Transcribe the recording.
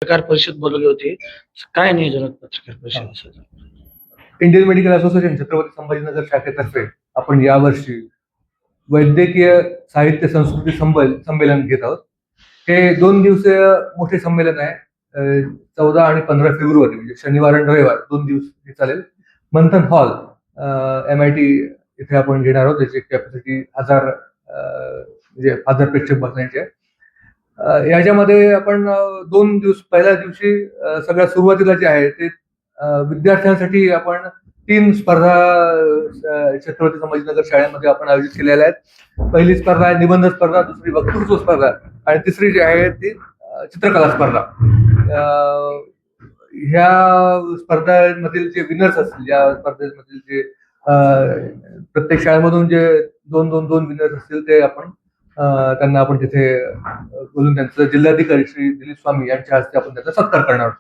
पत्रकार परिषद बोलवली होती. काय नियोजन होतं पत्रकार परिषदेचं? Indian medical association Chhatrapati Sambhajinagar शाखेतर्फे आपण यावर्षी वैद्यकीय साहित्य संस्कृती संमेलन घेत आहोत. हे 2 दिवसीय मोठे संमेलन आहे. 14 आणि 15 फेब्रुवारी म्हणजे शनिवार आणि रविवार 2 दिवस हे चालेल. मंथन हॉल MIT इथे आपण घेणार आहोत. त्याची कॅपॅसिटी 1000 म्हणजे 1000 प्रेक्षक बसण्याची आहे. याच्यामध्ये आपण 2 दिवस पहिल्या दिवशी सगळ्यात सुरुवातीला जे आहे ते विद्यार्थ्यांसाठी आपण 3 स्पर्धा छत्रपती संभाजीनगर शाळेमध्ये आपण आयोजित केलेल्या आहेत. पहिली स्पर्धा आहे निबंध स्पर्धा, दुसरी वक्तृत्व स्पर्धा आणि तिसरी जी आहे ती चित्रकला स्पर्धा. ह्या स्पर्धांमधील जे विनर्स असतील, या स्पर्धेमधील जे प्रत्येक शाळेमधून जे 2 विनर्स असतील ते आपण त्यांना आपण तिथे बोलून त्यांचं जिल्हाधिकारी श्री दिलीप स्वामी यांच्या हस्ते आपण त्याचा सत्कार करणार आहोत.